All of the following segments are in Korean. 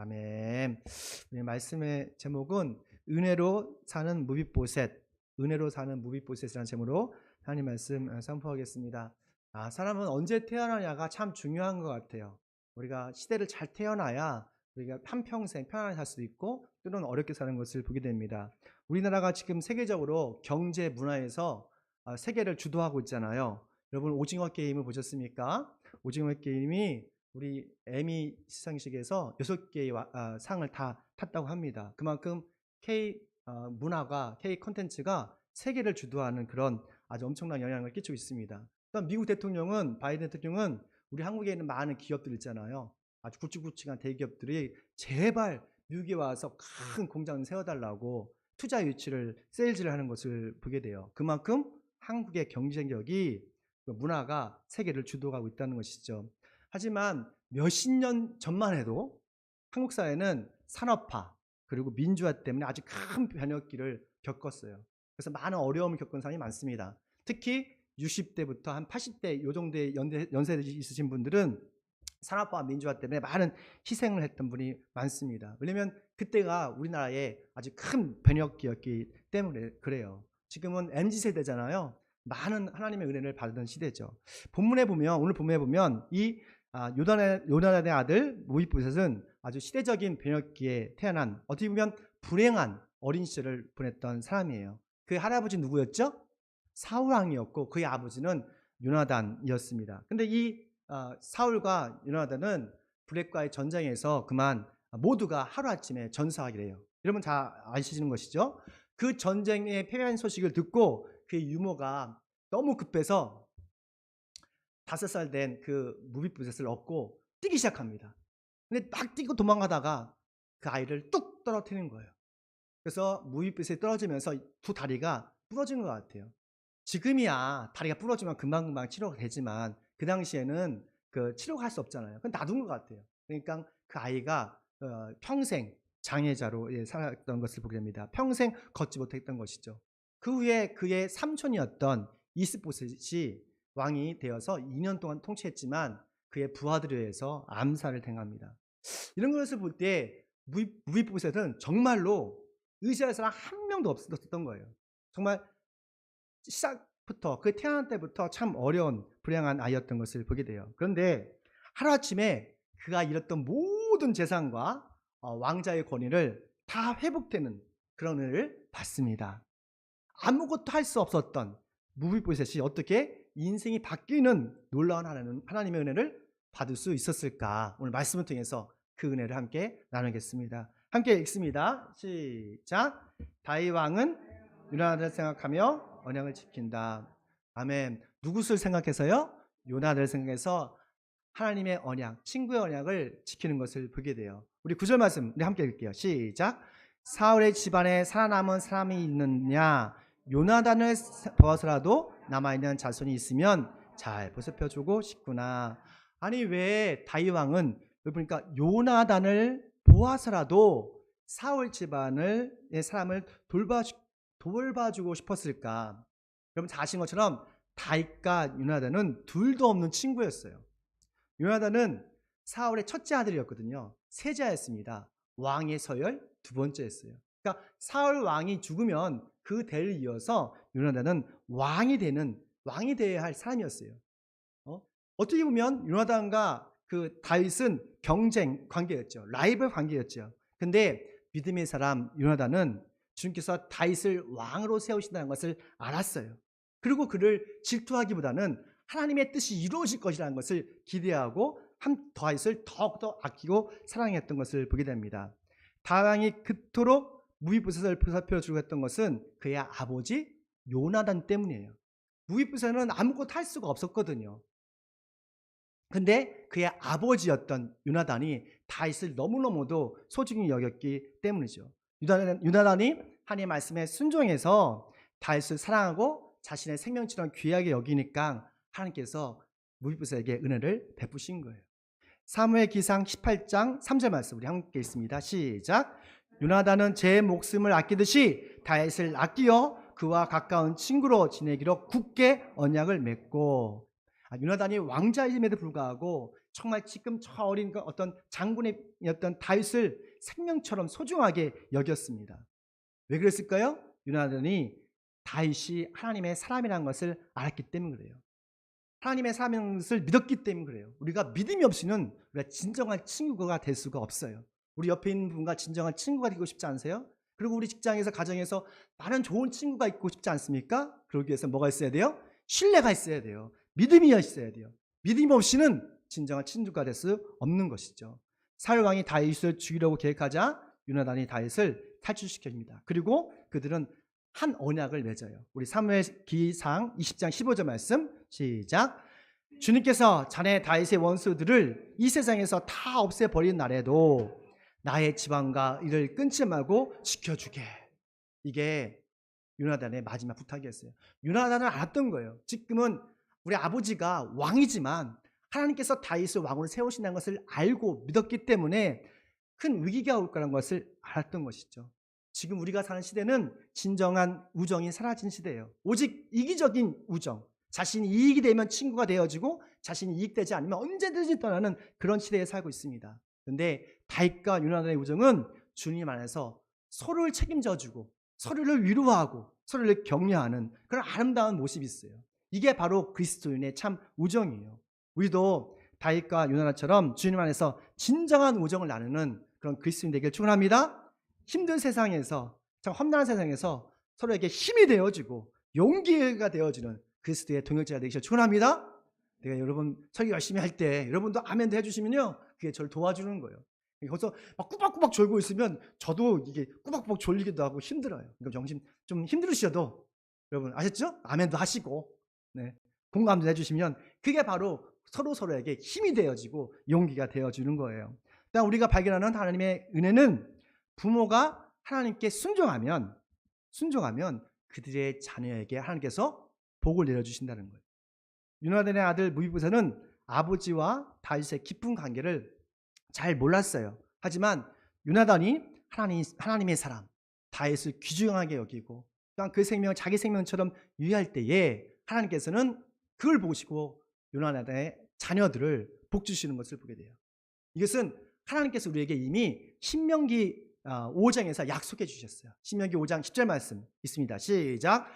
아멘. 네, 말씀의 제목은 은혜로 사는 무비보셋, 은혜로 사는 무비보셋이라는 제목으로 하나님 말씀 선포하겠습니다. 사람은 언제 태어나냐가 참 중요한 것 같아요. 우리가 시대를 잘 태어나야 우리가 한평생 편안하게 살 수도 있고 때로는 어렵게 사는 것을 보게 됩니다. 우리나라가 지금 세계적으로 경제 문화에서 세계를 주도하고 있잖아요. 여러분 오징어 게임을 보셨습니까? 오징어 게임이 우리 에미 시상식에서 6개의 상을 다 탔다고 합니다. 그만큼 K 문화가, K 콘텐츠가 세계를 주도하는 그런 아주 엄청난 영향을 끼치고 있습니다. 또한 미국 대통령은, 바이든 대통령은 우리 한국에 있는 많은 기업들 있잖아요. 아주 굵직굵직한 대기업들이 제발 미국에 와서 큰 공장을 세워달라고 투자 유치를, 세일즈를 하는 것을 보게 돼요. 그만큼 한국의 경쟁력이, 문화가 세계를 주도하고 있다는 것이죠. 하지만 몇십 년 전만 해도 한국 사회는 산업화 그리고 민주화 때문에 아주 큰 변혁기를 겪었어요. 그래서 많은 어려움을 겪은 사람이 많습니다. 특히 60대부터 한 80대 요 정도의 연세 있으신 분들은 산업화 민주화 때문에 많은 희생을 했던 분이 많습니다. 왜냐하면 그때가 우리나라의 아주 큰 변혁기였기 때문에 그래요. 지금은 MZ세대잖아요. 많은 하나님의 은혜를 받은 시대죠. 본문에 보면, 오늘 본문에 보면 이 요나단의 아들 무비보셋은 아주 시대적인 변혁기에 태어난, 어떻게 보면 불행한 어린 시절을 보냈던 사람이에요. 그의 할아버지 누구였죠? 사울 왕이었고 그의 아버지는 요나단이었습니다. 근데 이 사울과 요나단은 블랙과의 전쟁에서 그만 모두가 하루아침에 전사하게 돼요. 여러분 다 아시는 것이죠? 그 전쟁의 패배한 소식을 듣고 그의 유모가 너무 급해서 5살 된 그 무비보셋을 얻고 뛰기 시작합니다. 근데 막 뛰고 도망가다가 그 아이를 뚝 떨어뜨리는 거예요. 그래서 무비보셋이 떨어지면서 두 다리가 부러진 것 같아요. 지금이야 다리가 부러지면 금방금방 치료가 되지만 그 당시에는 그 치료가 할 수 없잖아요. 그건 놔둔 것 같아요. 그러니까 그 아이가 평생 장애자로 살았던 것을 보게 됩니다. 평생 걷지 못했던 것이죠. 그 후에 그의 삼촌이었던 이스보셋이 왕이 되어서 2년 동안 통치했지만 그의 부하들에 의해서 암살을 당합니다. 이런 것을 볼 때 무비보셋은 정말로 의지할 사람 한 명도 없었던 거예요. 정말 시작부터, 그 태어난 때부터 참 어려운 불행한 아이였던 것을 보게 돼요. 그런데 하루아침에 그가 잃었던 모든 재산과 왕자의 권위를 다 회복되는 그런 은혜를 받습니다. 아무것도 할 수 없었던 무비보셋이 어떻게 인생이 바뀌는 놀라운 하나님의 은혜를 받을 수 있었을까? 오늘 말씀을 통해서 그 은혜를 함께 나누겠습니다. 함께 읽습니다. 시작. 다윗 왕은 요나단을 생각하며 언약을 지킨다. 아멘. 누구를 생각해서요? 요나단을 생각해서 하나님의 언약, 친구의 언약을 지키는 것을 보게 돼요. 우리 9절 말씀 우리 함께 읽을게요. 시작. 사울의 집안에 살아남은 사람이 있느냐? 요나단을 보아서라도 남아있는 자손이 있으면 잘 보살펴주고 싶구나. 아니 왜 다윗 왕은 여기 보니까 요나단을 보아서라도 사울 집안의 사람을 돌봐주고 싶었을까? 여러분 다 아신 것처럼 다윗과 요나단은 둘도 없는 친구였어요. 요나단은 사울의 첫째 아들이었거든요. 세자였습니다. 왕의 서열 두 번째였어요. 그러니까 사울 왕이 죽으면 그 대를 이어서 요나단은 왕이 되어야 할 사람이었어요. 어떻게 보면 요나단과 그 다윗은 경쟁 관계였죠. 라이벌 관계였죠. 근데 믿음의 사람 요나단은 주님께서 다윗을 왕으로 세우신다는 것을 알았어요. 그리고 그를 질투하기보다는 하나님의 뜻이 이루어질 것이라는 것을 기대하고 다윗을 더욱더 아끼고 사랑했던 것을 보게 됩니다. 다윗이 그토록 무비보셋을 보살펴주고 했던 것은 그의 아버지 요나단 때문이에요. 무비보셋은 아무것도 할 수가 없었거든요. 근데 그의 아버지였던 요나단이 다윗을 너무너무도 소중히 여겼기 때문이죠. 요나단이 하나님의 말씀에 순종해서 다윗을 사랑하고 자신의 생명처럼 귀하게 여기니까 하나님께서 무비보셋에게 은혜를 베푸신 거예요. 사무엘기상 18장 3절 말씀 우리 함께 읽습니다. 시작. 요나단은 제 목숨을 아끼듯이 다윗을 아끼어 그와 가까운 친구로 지내기로 굳게 언약을 맺고, 요나단이 왕자임에도 불구하고 정말 지금 저 어린 그 어떤 장군이었던 다윗을 생명처럼 소중하게 여겼습니다. 왜 그랬을까요? 요나단이 다윗이 하나님의 사람이라는 것을 알았기 때문에 그래요. 하나님의 사람인 것을 믿었기 때문에 그래요. 우리가 믿음이 없이는 우리가 진정한 친구가 될 수가 없어요. 우리 옆에 있는 분과 진정한 친구가 되고 싶지 않으세요? 그리고 우리 직장에서 가정에서 많은 좋은 친구가 있고 싶지 않습니까? 그러기 위해서 뭐가 있어야 돼요? 신뢰가 있어야 돼요. 믿음이 있어야 돼요. 믿음 없이는 진정한 친구가 될 수 없는 것이죠. 사울 왕이 다윗을 죽이려고 계획하자 요나단이 다윗을 탈출시켜줍니다. 그리고 그들은 한 언약을 맺어요. 우리 사무엘기상 20장 15절 말씀 시작. 주님께서 자네 다윗의 원수들을 이 세상에서 다 없애버린 날에도 나의 지방과 이를 끊지 말고 지켜주게. 이게 요나단의 마지막 부탁이었어요. 요나단은 알았던 거예요. 지금은 우리 아버지가 왕이지만 하나님께서 다윗을 왕으로 세우신다는 것을 알고 믿었기 때문에 큰 위기가 올 거라는 것을 알았던 것이죠. 지금 우리가 사는 시대는 진정한 우정이 사라진 시대예요. 오직 이기적인 우정, 자신이 이익이 되면 친구가 되어지고 자신이 이익되지 않으면 언제든지 떠나는 그런 시대에 살고 있습니다. 그런데 다윗과 요나단의 우정은 주님 안에서 서로를 책임져주고 서로를 위로하고 서로를 격려하는 그런 아름다운 모습이 있어요. 이게 바로 그리스도인의 참 우정이에요. 우리도 다윗과 요나단처럼 주님 안에서 진정한 우정을 나누는 그런 그리스도인 되기를 축원합니다. 힘든 세상에서, 참 험난한 세상에서 서로에게 힘이 되어지고 용기가 되어지는 그리스도의 동역자가 되기를 축원합니다. 내가 여러분 설교 열심히 할 때 여러분도 아멘도 해주시면요, 그게 저를 도와주는 거예요. 거기서 막 꾸박꾸박 졸고 있으면 저도 이게 꾸박꾸박 졸리기도 하고 힘들어요. 그러니까 정신 좀 힘들으셔도 여러분 아셨죠? 아멘도 하시고, 네, 공감도 해주시면 그게 바로 서로에게 힘이 되어지고 용기가 되어주는 거예요. 일단 우리가 발견하는 하나님의 은혜는 부모가 하나님께 순종하면 그들의 자녀에게 하나님께서 복을 내려주신다는 거예요. 요나단의 아들 무비보셋은 아버지와 다윗의 깊은 관계를 잘 몰랐어요. 하지만 요나단이 하나님의 사람 다윗을 귀중하게 여기고 또한 그 생명을 자기 생명처럼 유의할 때에 하나님께서는 그걸 보시고 요나단의 자녀들을 복 주시는 것을 보게 돼요. 이것은 하나님께서 우리에게 이미 신명기 5장에서 약속해 주셨어요. 신명기 5장 10절 말씀 있습니다. 시작.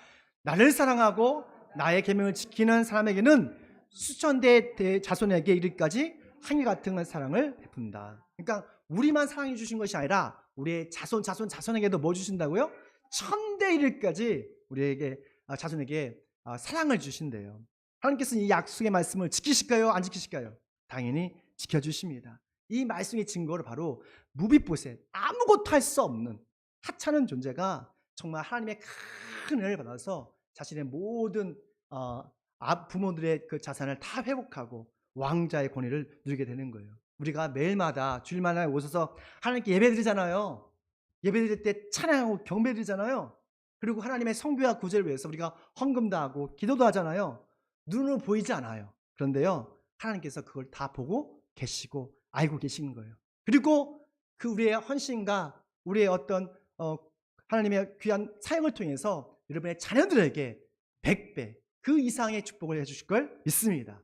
나를 사랑하고 나의 계명을 지키는 사람에게는 수천 대 자손에게 이르기까지 한일 같은 사랑을 베푼다. 그러니까 우리만 사랑해 주신 것이 아니라 우리의 자손에게도 뭐 주신다고요? 천대 이르기까지 우리에게 자손에게 사랑을 주신대요. 하나님께서는 이 약속의 말씀을 지키실까요? 안 지키실까요? 당연히 지켜주십니다. 이 말씀의 증거를 바로 무비보셋, 아무것도 할 수 없는 하찮은 존재가 정말 하나님의 큰 은혜를 받아서 자신의 모든 부모들의 그 자산을 다 회복하고 왕자의 권위를 누리게 되는 거예요. 우리가 매일마다 주일마다 오셔서 하나님께 예배드리잖아요. 예배드릴 때 찬양하고 경배드리잖아요. 그리고 하나님의 성교와 구제를 위해서 우리가 헌금도 하고 기도도 하잖아요. 눈으로 보이지 않아요. 그런데요, 하나님께서 그걸 다 보고 계시고 알고 계시는 거예요. 그리고 그 우리의 헌신과 우리의 어떤 하나님의 귀한 사역을 통해서 여러분의 자녀들에게 100배 그 이상의 축복을 해주실 걸 믿습니다.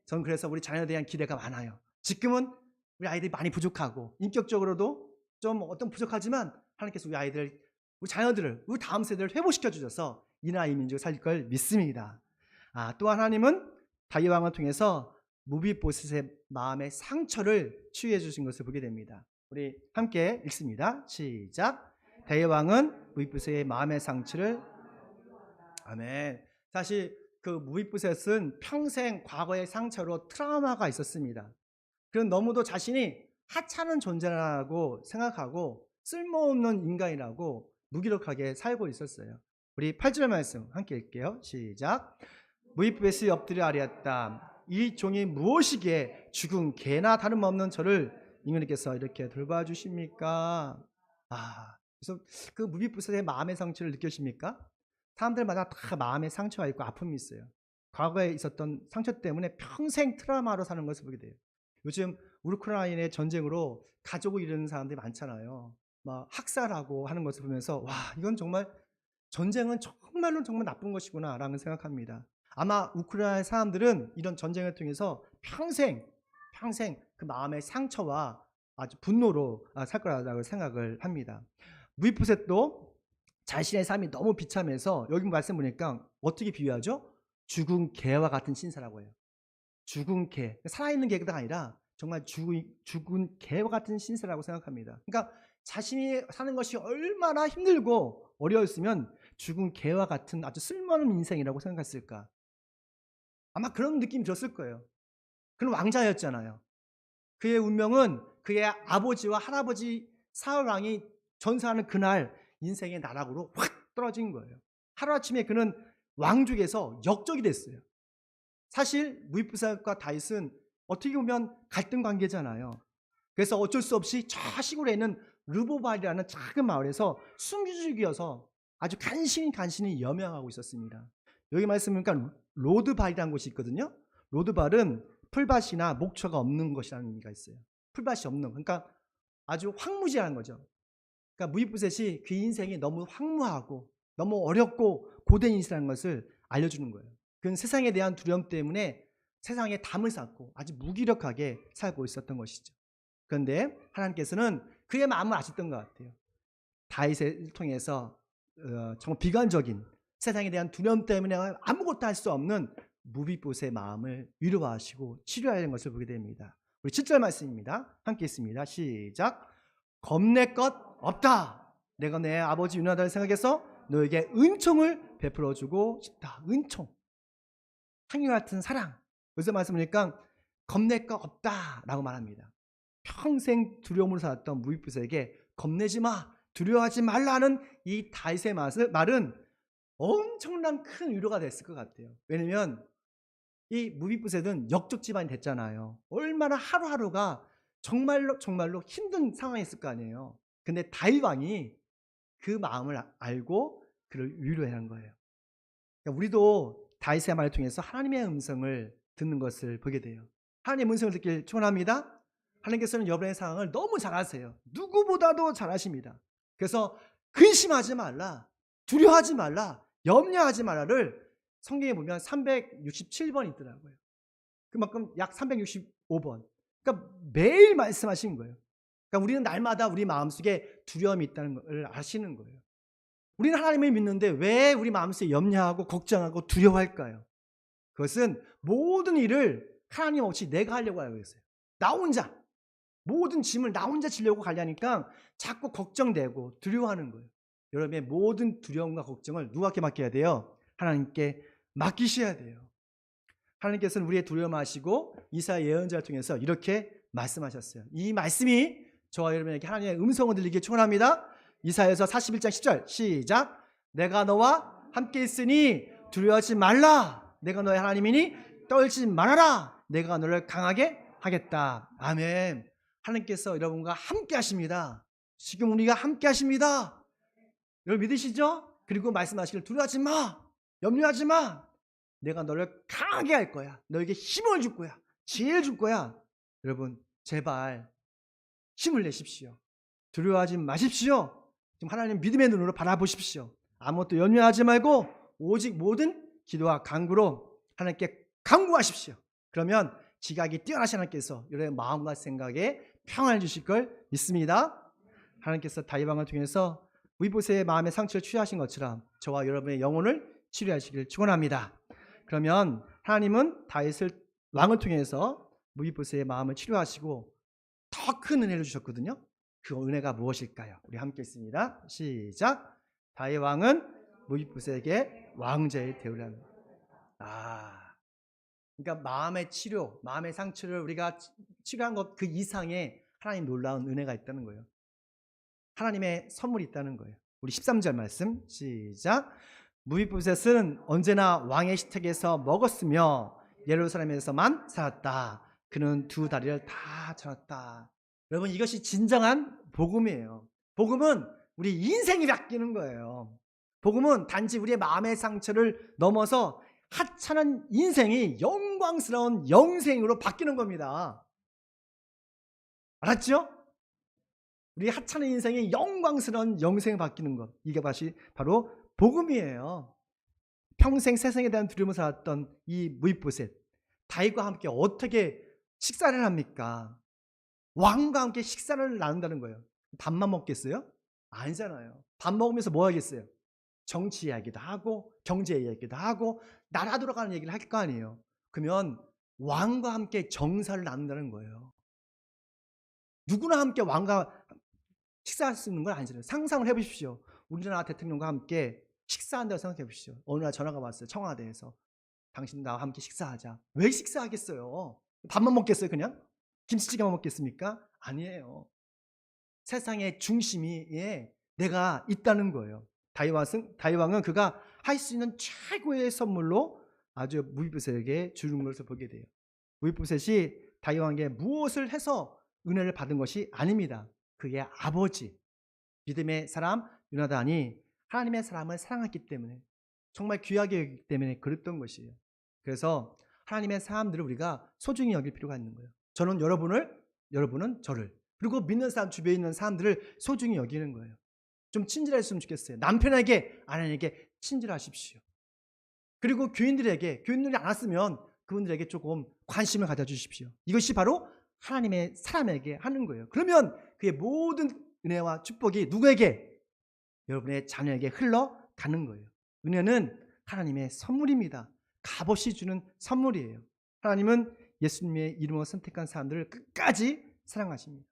저는 그래서 우리 자녀에 대한 기대가 많아요. 지금은 우리 아이들이 많이 부족하고 인격적으로도 좀 어떤 부족하지만 하나님께서 우리 자녀들을, 우리 다음 세대를 회복시켜 주셔서 이 나라 이 민족을 살릴 걸 믿습니다. 또한 하나님은 다윗 왕을 통해서 무비보셋의 마음의 상처를 치유해 주신 것을 보게 됩니다. 우리 함께 읽습니다. 시작. 다윗 왕은 무비보셋의 마음의 상처를, 아멘. 사실 그 무비보셋은 평생 과거의 상처로 트라우마가 있었습니다. 그런 너무도 자신이 하찮은 존재라고 생각하고 쓸모없는 인간이라고 무기력하게 살고 있었어요. 우리 8절 말씀 함께 읽게요. 시작. 무비보셋이 엎드려 아뢰었다. 이 종이 무엇이기에 죽은 개나 다름없는 저를 이민님께서 이렇게 돌봐주십니까? 그래서 그 무비보셋의 마음의 상처를 느끼십니까? 사람들마다 다 마음의 상처가 있고 아픔이 있어요. 과거에 있었던 상처 때문에 평생 트라우마로 사는 것을 보게 돼요. 요즘 우크라이나의 전쟁으로 가족을 잃는 사람들이 많잖아요. 막 학살하고 하는 것을 보면서 와, 이건 정말 전쟁은 정말로 정말 나쁜 것이구나 라는 생각합니다. 아마 우크라이나 사람들은 이런 전쟁을 통해서 평생 평생 그 마음의 상처와 아주 분노로 살 거라고 생각을 합니다. 무비보셋도 자신의 삶이 너무 비참해서 여기 말씀 보니까 어떻게 비유하죠? 죽은 개와 같은 신세라고 해요. 죽은 개, 살아있는 개가 아니라 정말 죽은 개와 같은 신세라고 생각합니다. 그러니까 자신이 사는 것이 얼마나 힘들고 어려웠으면 죽은 개와 같은 아주 쓸모없는 인생이라고 생각했을까. 아마 그런 느낌이 들었을 거예요. 그는 왕자였잖아요. 그의 운명은 그의 아버지와 할아버지 사울 왕이 전사하는 그날 인생의 나락으로 확 떨어진 거예요. 하루아침에 그는 왕족에서 역적이 됐어요. 사실 무비보셋과 다윗은 어떻게 보면 갈등 관계잖아요. 그래서 어쩔 수 없이 저 시골에 있는 르보발이라는 작은 마을에서 숨죽이어서 아주 간신히 염영하고 있었습니다. 여기 말씀 보니까 로드발이라는 곳이 있거든요. 로드발은 풀밭이나 목초가 없는 것이라는 의미가 있어요. 풀밭이 없는, 그러니까 아주 황무지한 거죠. 그러니까 무비보셋이 그 인생이 너무 황무하고 너무 어렵고 고된 인생이라는 것을 알려주는 거예요. 그는 세상에 대한 두려움 때문에 세상에 담을 쌓고 아주 무기력하게 살고 있었던 것이죠. 그런데 하나님께서는 그의 마음을 아셨던 것 같아요. 다윗을 통해서 정말 비관적인 세상에 대한 두려움 때문에 아무것도 할 수 없는 무비보셋의 마음을 위로하시고 치료하는 것을 보게 됩니다. 우리 7절 말씀입니다. 함께 있습니다. 시작. 겁낼 것 없다. 내가 내 아버지 유나다를 생각해서 너에게 은총을 베풀어주고 싶다. 은총, 향유 같은 사랑. 그래서 말씀하니까 겁낼 것 없다라고 말합니다. 평생 두려움으로 살았던 무비보셋에게 겁내지 마, 두려워하지 말라는 이 다윗의 말은 엄청난 큰 위로가 됐을 것 같아요. 왜냐하면 이 무비보셋은 역적 집안이 됐잖아요. 얼마나 하루하루가 정말로 힘든 상황이었을 거 아니에요. 근데 다윗 왕이 그 마음을 알고 그를 위로하는 거예요. 그러니까 우리도 다윗의 말을 통해서 하나님의 음성을 듣는 것을 보게 돼요. 하나님의 음성을 듣길 축원합니다. 하나님께서는 여러분의 상황을 너무 잘 아세요. 누구보다도 잘 아십니다. 그래서 근심하지 말라, 두려워하지 말라, 염려하지 말라를 성경에 보면 367번 있더라고요. 그만큼 약 365번. 그러니까 매일 말씀하신 거예요. 그러니까 우리는 날마다 우리 마음속에 두려움이 있다는 걸 아시는 거예요. 우리는 하나님을 믿는데 왜 우리 마음속에 염려하고 걱정하고 두려워할까요? 그것은 모든 일을 하나님 없이 내가 하려고 하고 있어요. 나 혼자 모든 짐을 나 혼자 지려고 가려니까 자꾸 걱정되고 두려워하는 거예요. 여러분의 모든 두려움과 걱정을 누구께 맡겨야 돼요? 하나님께 맡기셔야 돼요. 하나님께서는 우리의 두려움 아시고 이사야 예언자를 통해서 이렇게 말씀하셨어요. 이 말씀이 저와 여러분에게 하나님의 음성을 들리기를 축원합니다. 이사야서 41장 10절 시작. 내가 너와 함께 있으니 두려워하지 말라. 내가 너의 하나님이니 떨지 말아라. 내가 너를 강하게 하겠다. 아멘. 하나님께서 여러분과 함께 하십니다. 지금 우리가 함께 하십니다. 여러분 믿으시죠? 그리고 말씀하시길 두려워하지 마. 염려하지 마. 내가 너를 강하게 할 거야. 너에게 힘을 줄 거야. 지혜를 줄 거야. 여러분 제발 힘을 내십시오. 두려워하지 마십시오. 지금 하나님 믿음의 눈으로 바라보십시오. 아무것도 염려하지 말고 오직 모든 기도와 간구로 하나님께 간구하십시오. 그러면 지각이 뛰어나신 하나님께서 여러분의 마음과 생각에 평안을 주실 걸 믿습니다. 하나님께서 다윗 왕을 통해서 무비보셋의 마음의 상처를 치유하신 것처럼 저와 여러분의 영혼을 치료하시길 축원합니다. 그러면 하나님은 다윗을 왕을 통해서 무비보셋의 마음을 치료하시고 더 큰 은혜를 주셨거든요. 그 은혜가 무엇일까요? 우리 함께 있습니다. 시작. 다윗 왕은 무비보셋에게 왕자의 대우를 합니다. 그러니까 마음의 치료, 마음의 상처를 우리가 치료한 것 그 이상의 하나님 놀라운 은혜가 있다는 거예요. 하나님의 선물이 있다는 거예요. 우리 13절 말씀 시작. 무비보셋은 언제나 왕의 식탁에서 먹었으며 예루살렘에서만 살았다. 그는 두 다리를 다 저었다. 여러분 이것이 진정한 복음이에요. 복음은 우리 인생이 바뀌는 거예요. 복음은 단지 우리의 마음의 상처를 넘어서 하찮은 인생이 영광스러운 영생으로 바뀌는 겁니다. 알았죠? 우리 하찮은 인생이 영광스러운 영생으로 바뀌는 것. 이게 바로 복음이에요. 평생 세상에 대한 두려움을 살았던 이 무비보셋, 다윗과 함께 어떻게 식사를 합니까? 왕과 함께 식사를 나눈다는 거예요. 밥만 먹겠어요? 아니잖아요. 밥 먹으면서 뭐 하겠어요? 정치 이야기도 하고 경제 이야기도 하고 나라 돌아가는 얘기를 할 거 아니에요. 그러면 왕과 함께 정사를 나눈다는 거예요. 누구나 함께 왕과 식사할 수 있는 건 아니잖아요. 상상을 해 보십시오. 우리나라 대통령과 함께 식사한다고 생각해 보십시오. 어느 날 전화가 왔어요. 청와대에서. "당신 나와 함께 식사하자." 왜 식사하겠어요? 밥만 먹겠어요 그냥? 김치찌개만 먹겠습니까? 아니에요. 세상의 중심에 내가 있다는 거예요. 다윗 왕은 그가 할 수 있는 최고의 선물로 아주 무비보셋에게 주는 것을 보게 돼요. 무비보셋이 다윗 왕에게 무엇을 해서 은혜를 받은 것이 아닙니다. 그의 아버지 믿음의 사람 요나단이 하나님의 사람을 사랑했기 때문에, 정말 귀하게 여기기 때문에 그랬던 것이에요. 그래서 하나님의 사람들을 우리가 소중히 여길 필요가 있는 거예요. 저는 여러분을, 여러분은 저를, 그리고 믿는 사람 주변에 있는 사람들을 소중히 여기는 거예요. 좀 친절했으면 좋겠어요. 남편에게, 아내에게 친절하십시오. 그리고 교인들이 안 왔으면 그분들에게 조금 관심을 가져주십시오. 이것이 바로 하나님의 사람에게 하는 거예요. 그러면 그의 모든 은혜와 축복이 누구에게? 여러분의 자녀에게 흘러가는 거예요. 은혜는 하나님의 선물입니다. 값없이 주는 선물이에요. 하나님은 예수님의 이름으로 선택한 사람들을 끝까지 사랑하십니다.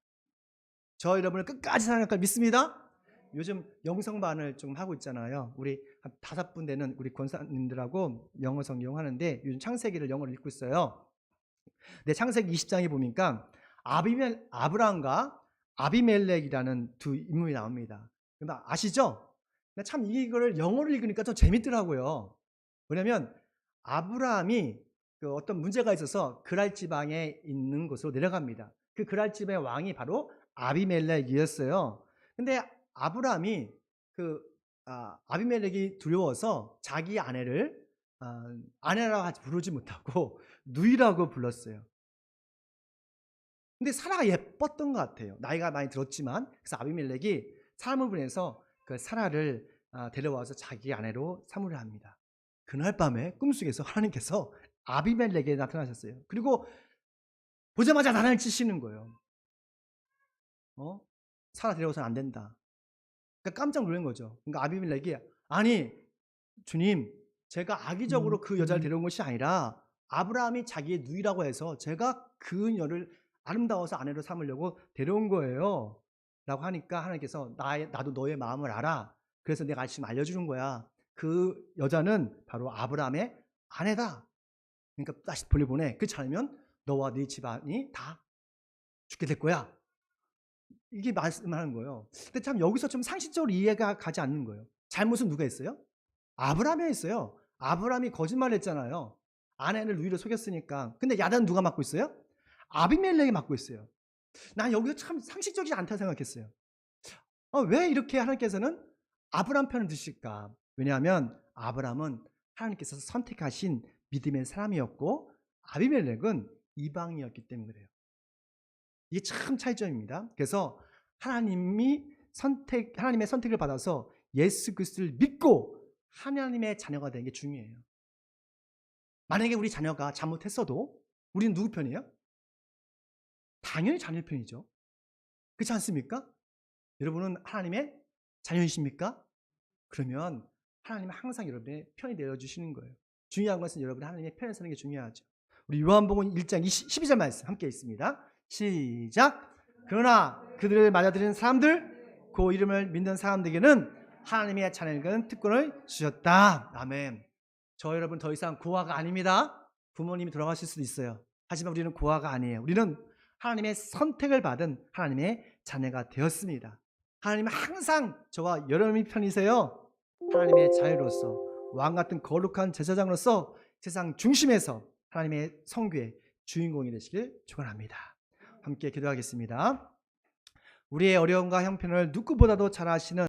저 여러분을 끝까지 사랑할 걸 믿습니다. 요즘 영성반을 좀 하고 있잖아요. 우리 한 5분 되는 우리 권사님들하고 영어 성경 하는데 요즘 창세기를 영어로 읽고 있어요. 근데 창세기 20장에 보니까 아브라함과 아비멜렉이라는 두 인물이 나옵니다. 근데 아시죠? 참 이거를 영어로 읽으니까 더 재밌더라고요. 왜냐하면 아브라함이 그 어떤 문제가 있어서 그랄 지방에 있는 곳으로 내려갑니다. 그 그랄 지방의 왕이 바로 아비멜렉이었어요. 근데 아브라함이 아비멜렉이 두려워서 자기 아내를 아내라고 부르지 못하고 누이라고 불렀어요. 근데 사라가 예뻤던 것 같아요. 나이가 많이 들었지만. 그래서 아비멜렉이 사람을 보내서 그 사라를 데려와서 자기 아내로 삼으려 합니다. 그날 밤에 꿈속에서 하나님께서 아비멜렉에게 나타나셨어요. 그리고 보자마자 나를 치시는 거예요. 사라 데려와서는 안 된다. 그러니까 깜짝 놀란 거죠. 그러니까 아비멜렉이, 아니 주님, 제가 악의적으로 그 여자를 데려온 것이 아니라 아브라함이 자기의 누이라고 해서 제가 그녀를 아름다워서 아내로 삼으려고 데려온 거예요 라고 하니까 하나님께서 나도 너의 마음을 알아. 그래서 내가 지금 알려주는 거야. 그 여자는 바로 아브라함의 아내다. 그러니까 다시 돌려보내. 그렇지 않으면 너와 네 집안이 다 죽게 될 거야. 이게 말씀하는 거예요. 근데 참 여기서 좀 상식적으로 이해가 가지 않는 거예요. 잘못은 누가 했어요? 아브라함이 했어요. 아브라함이 거짓말을 했잖아요. 아내를 누이로 속였으니까. 근데 야단은 누가 맡고 있어요? 아비멜렉이 맡고 있어요. 난 여기서 참 상식적이지 않다 생각했어요. 왜 이렇게 하나님께서는 아브라함 편을 드실까? 왜냐하면 아브라함은 하나님께서 선택하신 믿음의 사람이었고 아비멜렉은 이방이었기 때문에 그래요. 이게 참 차이점입니다. 그래서 하나님의 선택을 받아서 예수 그리스도를 믿고 하나님의 자녀가 되는 게 중요해요. 만약에 우리 자녀가 잘못했어도 우리는 누구 편이에요? 당연히 자녀 편이죠. 그렇지 않습니까? 여러분은 하나님의 자녀이십니까? 그러면 하나님은 항상 여러분의 편이 되어주시는 거예요. 중요한 것은 여러분이 하나님의 편에 서는 게 중요하죠. 우리 요한복음 1장 12절 말씀 함께 있습니다. 시작. 그러나 그들을 맞아들이는 사람들, 그 이름을 믿는 사람들에게는 하나님의 자녀는 특권을 주셨다. 아멘. 저 여러분 더 이상 고아가 아닙니다. 부모님이 돌아가실 수도 있어요. 하지만 우리는 고아가 아니에요. 우리는 하나님의 선택을 받은 하나님의 자녀가 되었습니다. 하나님은 항상 저와 여러분의 편이세요. 하나님의 자녀로서 왕같은 거룩한 제사장으로서 세상 중심에서 하나님의 성교의 주인공이 되시길 축원합니다. 함께 기도하겠습니다. 우리의 어려움과 형편을 누구보다도 잘 아시는